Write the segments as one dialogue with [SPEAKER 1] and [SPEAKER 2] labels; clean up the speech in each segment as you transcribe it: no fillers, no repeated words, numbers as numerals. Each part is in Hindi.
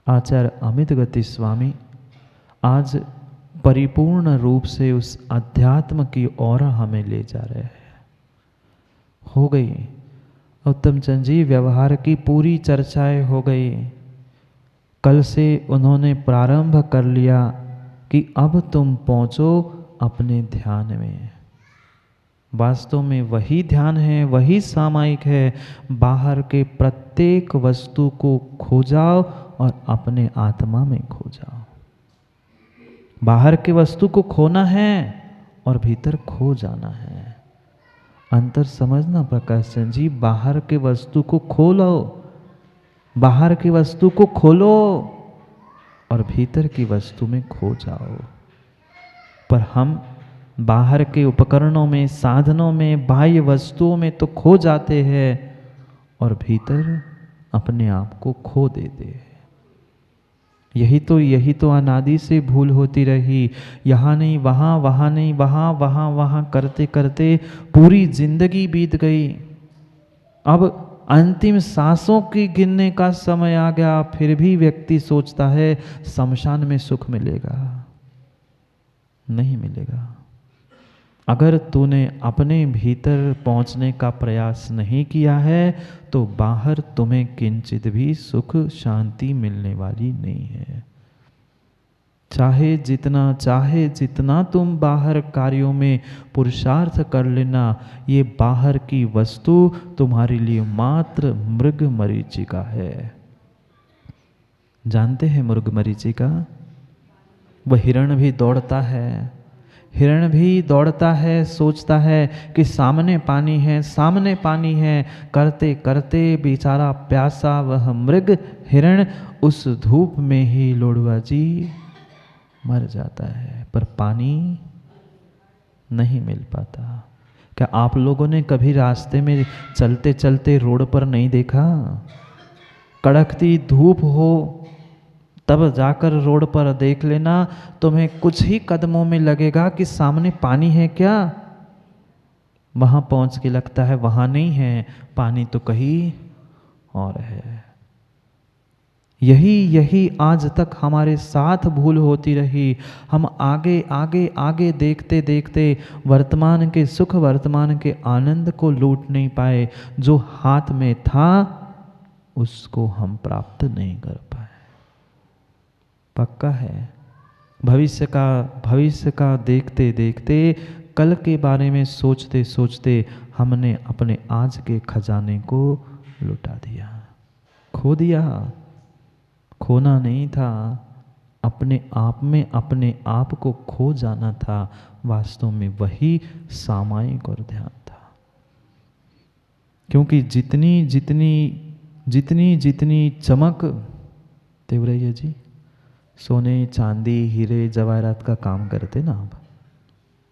[SPEAKER 1] आचार्य अमित गति स्वामी आज परिपूर्ण रूप से उस अध्यात्म की ओर हमें ले जा रहे हैं। हो गई उत्तम चंद जी, व्यवहार की पूरी चर्चाएं हो गई। कल से उन्होंने प्रारंभ कर लिया कि अब तुम पहुंचो अपने ध्यान में। वास्तव में वही ध्यान है, वही सामायिक है। बाहर के प्रत्येक वस्तु को खो जाओ और अपने आत्मा में खो जाओ। बाहर के वस्तु को खोना है और भीतर खो जाना है। अंतर समझना प्रकाश चंद जी, बाहर के वस्तु को खोलो, बाहर की वस्तु को खोलो और भीतर की वस्तु में खो जाओ। पर हम बाहर के उपकरणों में, साधनों में, बाह्य वस्तुओं में तो खो जाते हैं और भीतर अपने आप को खो देते हैं। यही तो अनादि से भूल होती रही। यहाँ नहीं वहाँ, वहाँ नहीं वहाँ, वहाँ वहाँ करते करते पूरी जिंदगी बीत गई। अब अंतिम सांसों की गिनने का समय आ गया, फिर भी व्यक्ति सोचता है शमशान में सुख मिलेगा। नहीं मिलेगा। अगर तूने अपने भीतर पहुंचने का प्रयास नहीं किया है तो बाहर तुम्हें किंचित भी सुख शांति मिलने वाली नहीं है। चाहे जितना तुम बाहर कार्यों में पुरुषार्थ कर लेना, ये बाहर की वस्तु तुम्हारे लिए मात्र मृग मरीचिका है। जानते हैं मृग मरीचिका? वह हिरण भी दौड़ता है, हिरण भी दौड़ता है, सोचता है कि सामने पानी है, सामने पानी है। करते करते बेचारा प्यासा वह मृग हिरण उस धूप में ही लोड़वा जी मर जाता है, पर पानी नहीं मिल पाता। क्या आप लोगों ने कभी रास्ते में चलते चलते रोड पर नहीं देखा? कड़कती धूप हो तब जाकर रोड पर देख लेना, तुम्हें कुछ ही कदमों में लगेगा कि सामने पानी है क्या। वहां पहुंच के लगता है वहां नहीं है, पानी तो कहीं और है। यही आज तक हमारे साथ भूल होती रही। हम आगे आगे आगे देखते देखते वर्तमान के सुख, वर्तमान के आनंद को लूट नहीं पाए। जो हाथ में था उसको हम प्राप्त नहीं कर पाए। पक्का है भविष्य का देखते देखते, कल के बारे में सोचते सोचते हमने अपने आज के खजाने को लुटा दिया, खो दिया। खोना नहीं था, अपने आप में अपने आप को खो जाना था। वास्तव में वही सामायिक और ध्यान था। क्योंकि जितनी चमक, देवरैया जी सोने चांदी हीरे जवाहरात का काम करते ना आप,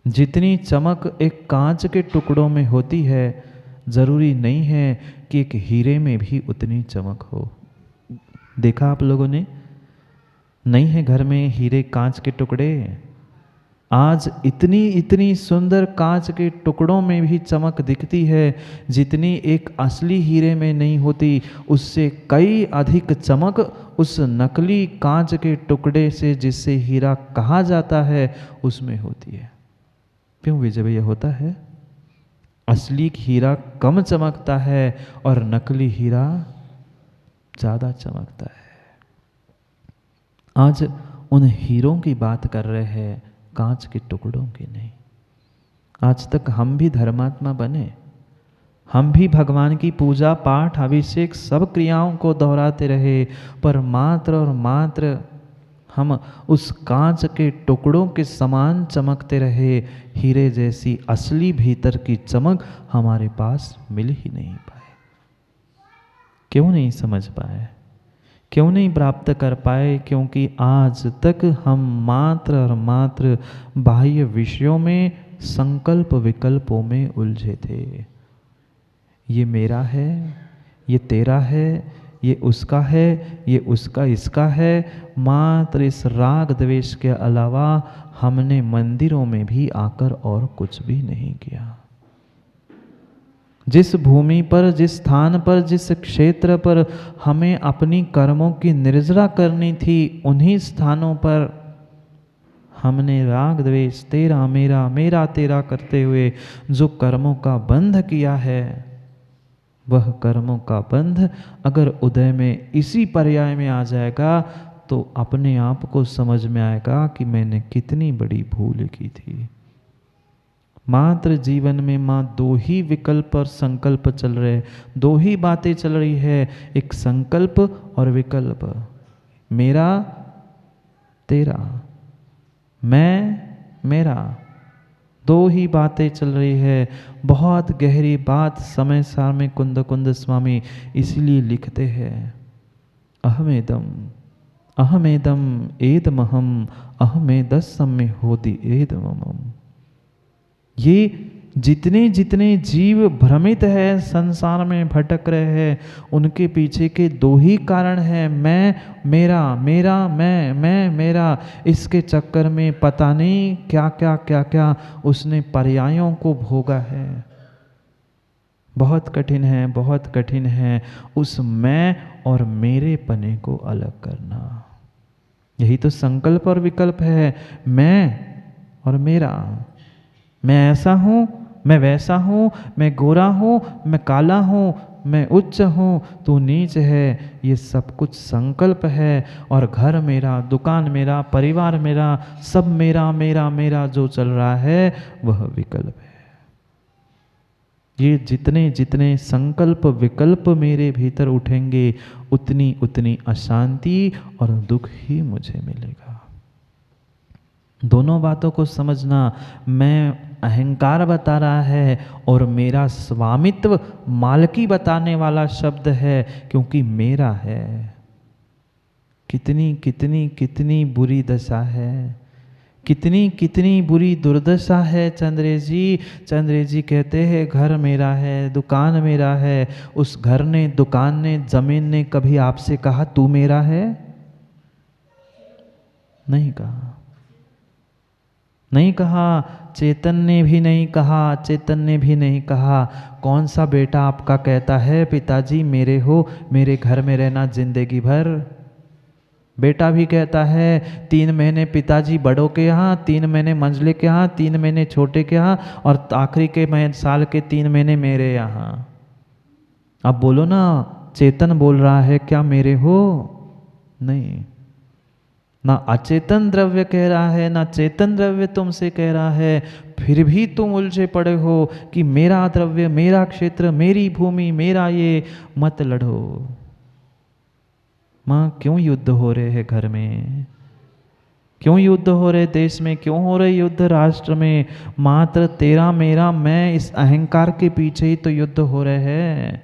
[SPEAKER 1] जितनी चमक एक कांच के टुकड़ों में होती है, जरूरी नहीं है कि एक हीरे में भी उतनी चमक हो। देखा आप लोगों ने? नहीं है घर में हीरे कांच के टुकड़े? आज इतनी सुंदर कांच के टुकड़ों में भी चमक दिखती है जितनी एक असली हीरे में नहीं होती। उससे कई अधिक चमक उस नकली कांच के टुकड़े से, जिससे हीरा कहा जाता है, उसमें होती है। क्यों विजय भैया होता है? असली हीरा कम चमकता है और नकली हीरा ज्यादा चमकता है। आज उन हीरों की बात कर रहे हैं, कांच के टुकड़ों की नहीं। आज तक हम भी धर्मात्मा बने, हम भी भगवान की पूजा पाठ अभिषेक सब क्रियाओं को दोहराते रहे, पर मात्र और मात्र हम उस कांच के टुकड़ों के समान चमकते रहे। हीरे जैसी असली भीतर की चमक हमारे पास मिल ही नहीं पाए। क्यों नहीं समझ पाए? क्यों नहीं प्राप्त कर पाए? क्योंकि आज तक हम मात्र और मात्र बाह्य विषयों में, संकल्प विकल्पों में उलझे थे। ये मेरा है, ये तेरा है, ये उसका है, ये उसका इसका है। मात्र इस राग द्वेष के अलावा हमने मंदिरों में भी आकर और कुछ भी नहीं किया। जिस भूमि पर, जिस स्थान पर, जिस क्षेत्र पर हमें अपनी कर्मों की निर्जरा करनी थी, उन्हीं स्थानों पर हमने राग द्वेष, तेरा मेरा, मेरा तेरा करते हुए जो कर्मों का बंध किया है, वह कर्मों का बंध अगर उदय में इसी पर्याय में आ जाएगा तो अपने आप को समझ में आएगा कि मैंने कितनी बड़ी भूल की थी। मात्र जीवन में माँ दो ही विकल्प और संकल्प चल रहे, दो ही बातें चल रही है, एक संकल्प और विकल्प, मेरा तेरा, मैं मेरा, दो ही बातें चल रही है। बहुत गहरी बात समय सार में कुंद कुंद स्वामी इसलिए लिखते हैं, अहमेदम अहमेदम एदमहम अहमेदस्सम्य होति एदमम। ये जितने जितने जीव भ्रमित है, संसार में भटक रहे हैं, उनके पीछे के दो ही कारण हैं, मैं मेरा, मेरा मैं मेरा। इसके चक्कर में पता नहीं क्या क्या क्या क्या उसने पर्यायों को भोगा है। बहुत कठिन है, बहुत कठिन है उस मैं और मेरे पने को अलग करना। यही तो संकल्प और विकल्प है, मैं और मेरा। मैं ऐसा हूँ, मैं वैसा हूँ, मैं गोरा हूँ, मैं काला हूँ, मैं उच्च हूँ, तू नीच है, ये सब कुछ संकल्प है। और घर मेरा, दुकान मेरा, परिवार मेरा, सब मेरा मेरा मेरा जो चल रहा है वह विकल्प है। ये जितने जितने संकल्प विकल्प मेरे भीतर उठेंगे उतनी उतनी अशांति और दुख ही मुझे मिलेगा। दोनों बातों को समझना, मैं अहंकार बता रहा है और मेरा स्वामित्व मालकी बताने वाला शब्द है, क्योंकि मेरा है। कितनी कितनी कितनी बुरी दशा है, कितनी कितनी बुरी दुर्दशा है चंद्रेश जी। चंद्रेश जी कहते हैं घर मेरा है, दुकान मेरा है। उस घर ने, दुकान ने, जमीन ने कभी आपसे कहा तू मेरा है? नहीं कहा, नहीं कहा। चेतन ने भी नहीं कहा, चेतन ने भी नहीं कहा। कौन सा बेटा आपका कहता है पिताजी मेरे हो, मेरे घर में रहना जिंदगी भर? बेटा भी कहता है 3 महीने पिताजी बड़ों के यहाँ, 3 महीने मंझले के यहाँ, 3 महीने छोटे के यहाँ, और आखिरी के साल के 3 महीने मेरे यहाँ। अब बोलो ना, चेतन बोल रहा है क्या मेरे हो? नहीं। ना अचेतन द्रव्य कह रहा है, ना चेतन द्रव्य तुमसे कह रहा है, फिर भी तुम उलझे पड़े हो कि मेरा द्रव्य, मेरा क्षेत्र, मेरी भूमि, मेरा ये। मत लड़ो। माँ क्यों युद्ध हो रहे हैं घर में? क्यों युद्ध हो रहे देश में? क्यों हो रहे युद्ध राष्ट्र में? मात्र तेरा मेरा मैं, इस अहंकार के पीछे ही तो युद्ध हो रहे हैं।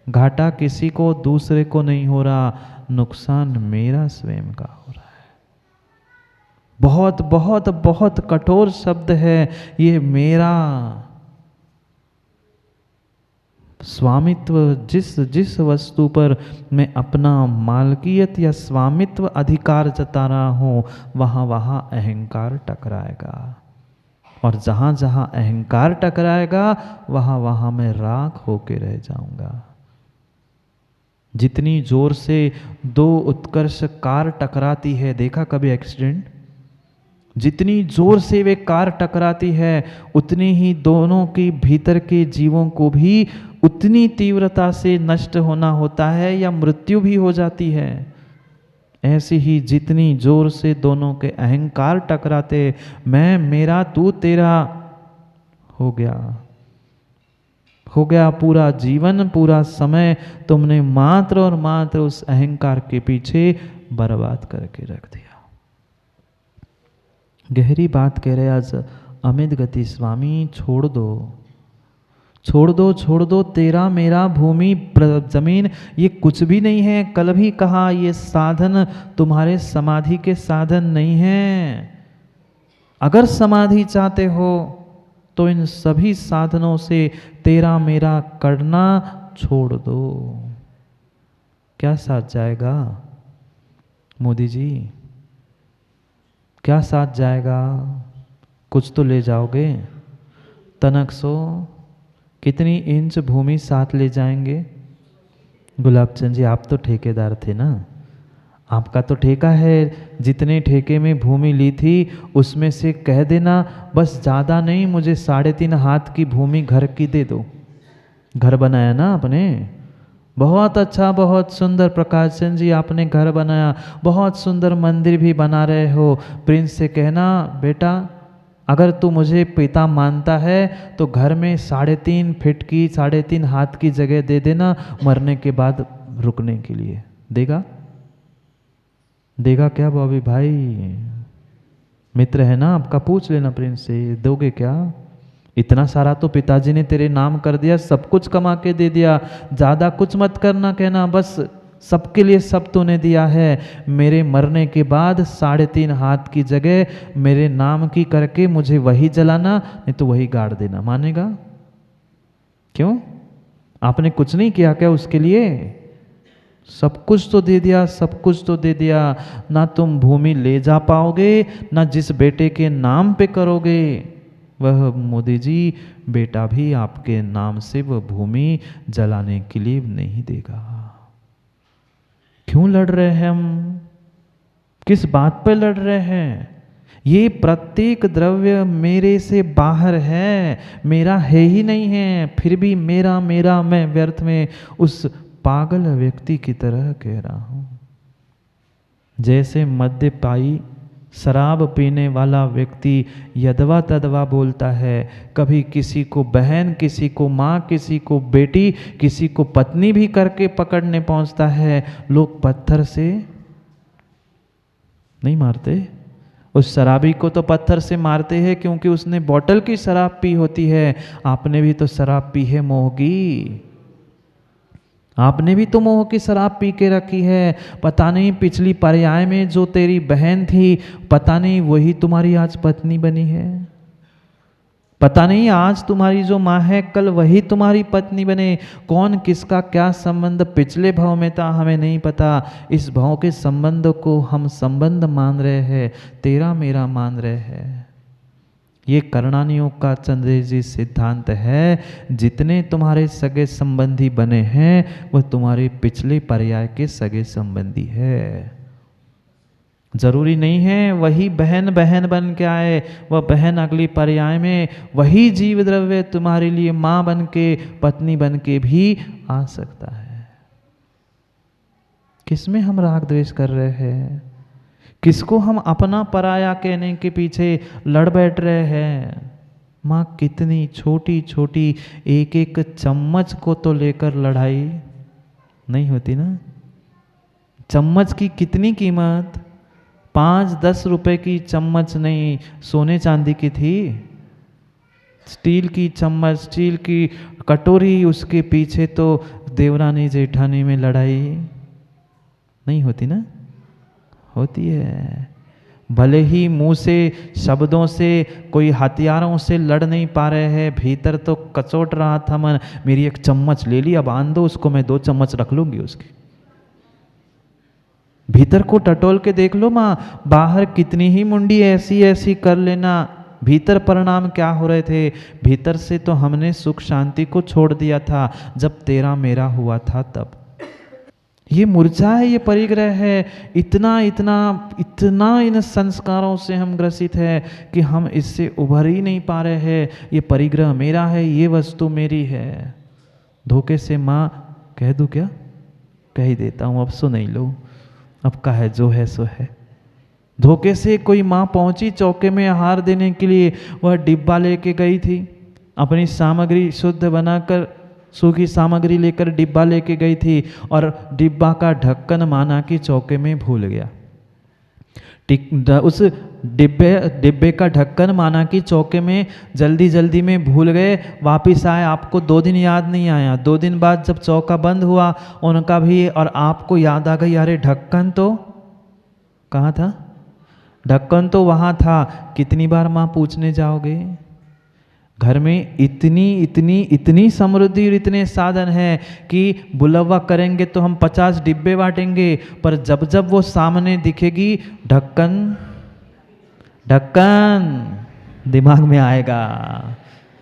[SPEAKER 1] घाटा किसी को दूसरे को नहीं हो रहा, नुकसान मेरा स्वयं का हो रहा है। बहुत बहुत बहुत कठोर शब्द है ये मेरा। स्वामित्व, जिस जिस वस्तु पर मैं अपना मालकियत या स्वामित्व अधिकार जता रहा हूँ, वहाँ वहाँ अहंकार टकराएगा। और जहाँ जहाँ अहंकार टकराएगा वहाँ वहाँ मैं राख होके रह जाऊँगा। जितनी जोर से 2 उत्कर्ष कार टकराती है, देखा कभी एक्सीडेंट? जितनी जोर से वे कार टकराती है उतनी ही दोनों के भीतर के जीवों को भी उतनी तीव्रता से नष्ट होना होता है या मृत्यु भी हो जाती है। ऐसे ही जितनी जोर से दोनों के अहंकार टकराते, मैं मेरा तू तेरा, हो गया पूरा जीवन, पूरा समय तुमने मात्र और मात्र उस अहंकार के पीछे बर्बाद करके रख दिया। गहरी बात कह रहे आज अमित गति स्वामी, छोड़ दो छोड़ दो छोड़ दो, तेरा मेरा भूमि जमीन ये कुछ भी नहीं है। कल भी कहा ये साधन तुम्हारे समाधि के साधन नहीं है। अगर समाधि चाहते हो तो इन सभी साधनों से तेरा मेरा करना छोड़ दो। क्या साथ जाएगा मोदी जी? क्या साथ जाएगा? कुछ तो ले जाओगे। तनक सो कितनी इंच भूमि साथ ले जाएंगे? गुलाब चंद जी, आप तो ठेकेदार थे ना, आपका तो ठेका है। जितने ठेके में भूमि ली थी उसमें से कह देना बस, ज़्यादा नहीं, मुझे 3.5 हाथ की भूमि घर की दे दो। घर बनाया ना आपने, बहुत अच्छा, बहुत सुंदर प्रकाश चंद जी, आपने घर बनाया, बहुत सुंदर मंदिर भी बना रहे हो। प्रिंस से कहना बेटा, अगर तू मुझे पिता मानता है तो घर में 3.5 फीट की, 3.5 हाथ की जगह दे देना, मरने के बाद रुकने के लिए। देगा? देगा क्या बॉबी भाई? मित्र है ना आपका, पूछ लेना प्रिंस से, दोगे क्या? इतना सारा तो पिताजी ने तेरे नाम कर दिया, सब कुछ कमा के दे दिया, ज़्यादा कुछ मत करना, कहना बस सबके लिए सब तूने दिया है, मेरे मरने के बाद 3.5 हाथ की जगह मेरे नाम की करके मुझे वही जलाना, नहीं तो वही गाड़ देना। मानेगा? क्यों? आपने कुछ नहीं किया क्या उसके लिए? सब कुछ तो दे दिया, सब कुछ तो दे दिया। ना तुम भूमि ले जा पाओगे, ना जिस बेटे के नाम पे करोगे वह मोदी जी बेटा भी आपके नाम से वह भूमि जलाने के लिए नहीं देगा। क्यों लड़ रहे हैं हम? किस बात पे लड़ रहे हैं? ये प्रत्येक द्रव्य मेरे से बाहर है, मेरा है ही नहीं है, फिर भी मेरा मेरा मैं व्यर्थ में उस पागल व्यक्ति की तरह कह रहा हूं। जैसे मद्यपाई, शराब पीने वाला व्यक्ति यदवा तदवा बोलता है, कभी किसी को बहन, किसी को माँ, किसी को बेटी, किसी को पत्नी भी करके पकड़ने पहुंचता है। लोग पत्थर से नहीं मारते, उस शराबी को तो पत्थर से मारते हैं क्योंकि उसने बोतल की शराब पी होती है। आपने भी तो शराब पी है मोह की, आपने भी तो मोह की शराब पी के रखी है। पता नहीं पिछली पर्याय में जो तेरी बहन थी, पता नहीं वही तुम्हारी आज पत्नी बनी है, पता नहीं आज तुम्हारी जो माँ है कल वही तुम्हारी पत्नी बने। कौन किसका क्या संबंध पिछले भाव में था हमें नहीं पता, इस भाव के संबंध को हम संबंध मान रहे हैं, तेरा मेरा मान रहे हैं। ये कर्णानियों का चंद्रजी सिद्धांत है, जितने तुम्हारे सगे संबंधी बने हैं वह तुम्हारे पिछले पर्याय के सगे संबंधी है। जरूरी नहीं है वही बहन बहन बन के आए, वह बहन अगली पर्याय में वही जीव द्रव्य तुम्हारे लिए माँ बन के, पत्नी बन के भी आ सकता है। किसमें हम राग द्वेष कर रहे हैं? किसको हम अपना पराया कहने के पीछे लड़ बैठ रहे हैं? माँ कितनी छोटी छोटी एक एक चम्मच को तो लेकर लड़ाई नहीं होती ना। चम्मच की कितनी कीमत? 5-10 रुपए की चम्मच नहीं, सोने चांदी की थी। स्टील की चम्मच, स्टील की कटोरी, उसके पीछे तो देवरानी जेठानी में लड़ाई नहीं होती ना, होती है। भले ही मुंह से शब्दों से कोई हथियारों से लड़ नहीं पा रहे हैं, भीतर तो कचोट रहा था मन, मेरी एक चम्मच ले ली, अब आन दो उसको, मैं 2 चम्मच रख लूंगी उसकी। भीतर को टटोल के देख लो माँ, बाहर कितनी ही मुंडी ऐसी ऐसी कर लेना, भीतर परिणाम क्या हो रहे थे? भीतर से तो हमने सुख शांति को छोड़ दिया था जब तेरा मेरा हुआ था तब। ये मूर्छा है, ये परिग्रह है, इतना इतना इतना इन संस्कारों से हम ग्रसित है कि हम इससे उभर ही नहीं पा रहे हैं। ये परिग्रह मेरा है, ये वस्तु मेरी है। धोखे से माँ कह दूँ क्या? कह ही देता हूँ, अब सुन ही लो, अब का है जो है सो है। धोखे से कोई माँ पहुंची चौके में आहार देने के लिए, वह डिब्बा लेके गई थी, अपनी सामग्री शुद्ध बनाकर सूखी सामग्री लेकर डिब्बा लेके गई थी, और डिब्बा का ढक्कन माना कि चौके में भूल गया। उस डिब्बे का ढक्कन माना कि चौके में जल्दी जल्दी में भूल गए, वापिस आए, आपको 2 दिन याद नहीं आया। 2 दिन बाद जब चौका बंद हुआ उनका भी, और आपको याद आ गई, अरे ढक्कन तो कहाँ था? ढक्कन तो वहाँ था। कितनी बार माँ पूछने जाओगे? घर में इतनी इतनी इतनी समृद्धि और इतने साधन हैं कि बुलवा करेंगे तो हम 50 डिब्बे बांटेंगे, पर जब जब वो सामने दिखेगी, ढक्कन ढक्कन दिमाग में आएगा।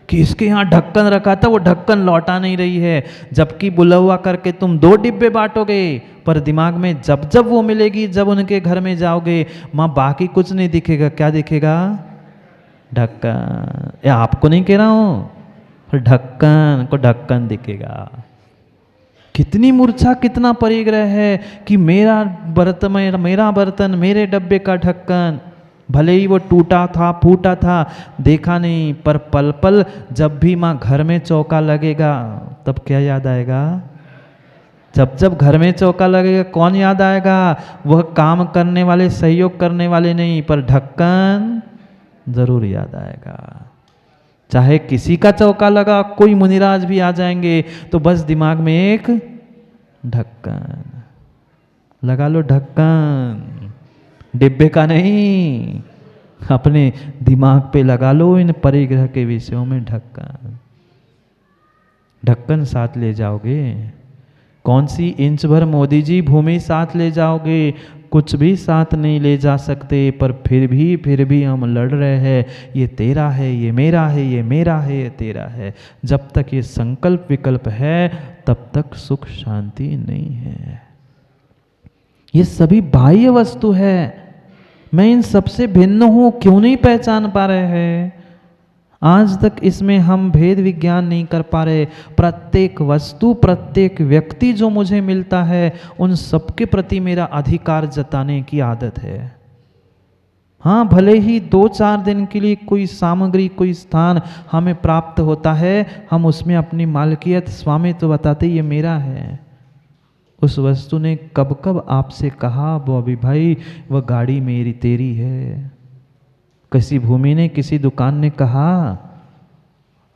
[SPEAKER 1] कि इसके यहाँ ढक्कन रखा था, वो ढक्कन लौटा नहीं रही है, जबकि बुलवा करके तुम 2 डिब्बे बांटोगे, पर दिमाग में जब जब वो मिलेगी, जब उनके घर में जाओगे, माँ बाकी कुछ नहीं दिखेगा। क्या दिखेगा? ढक्कन। या आपको नहीं कह रहा हूँ, ढक्कन को ढक्कन दिखेगा। कितनी मूर्छा, कितना परिग्रह है कि मेरा बर्तन, मेरे डब्बे का ढक्कन, भले ही वो टूटा था, फूटा था, देखा नहीं, पर पल पल जब भी माँ घर में चौका लगेगा, तब क्या याद आएगा? जब जब घर में चौका लगेगा, कौन याद आएगा? वह काम करने वाले, सहयोग करने वाले नहीं, पर ढक्कन जरूर याद आएगा। चाहे किसी का चौका लगा, कोई मुनिराज भी आ जाएंगे, तो बस दिमाग में एक ढक्कन लगा लो। ढक्कन डिब्बे का नहीं, अपने दिमाग पे लगा लो इन परिग्रह के विषयों में ढक्कन। ढक्कन साथ ले जाओगे, कौन सी इंच भर मोदी जी भूमि साथ ले जाओगे? कुछ भी साथ नहीं ले जा सकते, पर फिर भी हम लड़ रहे हैं, ये तेरा है, ये मेरा है, ये मेरा है, ये तेरा है। जब तक ये संकल्प विकल्प है, तब तक सुख शांति नहीं है। ये सभी बाह्य वस्तु है, मैं इन सबसे भिन्न हूं, क्यों नहीं पहचान पा रहे हैं? आज तक इसमें हम भेद विज्ञान नहीं कर पा रहे। प्रत्येक वस्तु, प्रत्येक व्यक्ति जो मुझे मिलता है, उन सबके प्रति मेरा अधिकार जताने की आदत है। हाँ, भले ही 2-4 दिन के लिए कोई सामग्री, कोई स्थान हमें प्राप्त होता है, हम उसमें अपनी मालकियत, स्वामित्व बताते ये मेरा है। उस वस्तु ने कब कब आपसे कहा, बॉबी भाई वह गाड़ी मेरी, तेरी है। किसी भूमि ने, किसी दुकान ने कहा,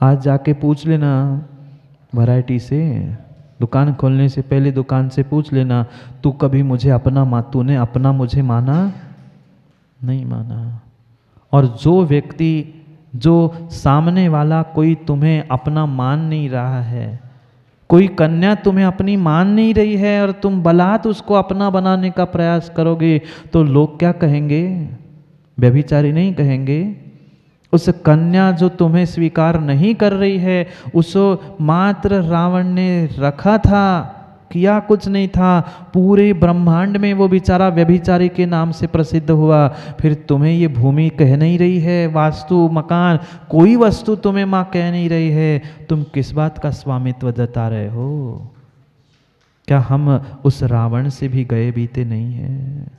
[SPEAKER 1] आज जाके पूछ लेना वैरायटी से, दुकान खोलने से पहले दुकान से पूछ लेना, तू कभी मुझे अपना तूने अपना मुझे माना? नहीं माना। और जो व्यक्ति, जो सामने वाला कोई तुम्हें अपना मान नहीं रहा है, कोई कन्या तुम्हें अपनी मान नहीं रही है, और तुम बलात् उसको अपना बनाने का प्रयास करोगे, तो लोग क्या कहेंगे? व्यभिचारी नहीं कहेंगे? उस कन्या जो तुम्हें स्वीकार नहीं कर रही है, उसको मात्र रावण ने रखा था, किया कुछ नहीं था, पूरे ब्रह्मांड में वो बेचारा व्यभिचारी के नाम से प्रसिद्ध हुआ। फिर तुम्हें ये भूमि कह नहीं रही है, वास्तु, मकान, कोई वस्तु तुम्हें माँ कह नहीं रही है, तुम किस बात का स्वामित्व जता रहे हो? क्या हम उस रावण से भी गए बीते नहीं हैं?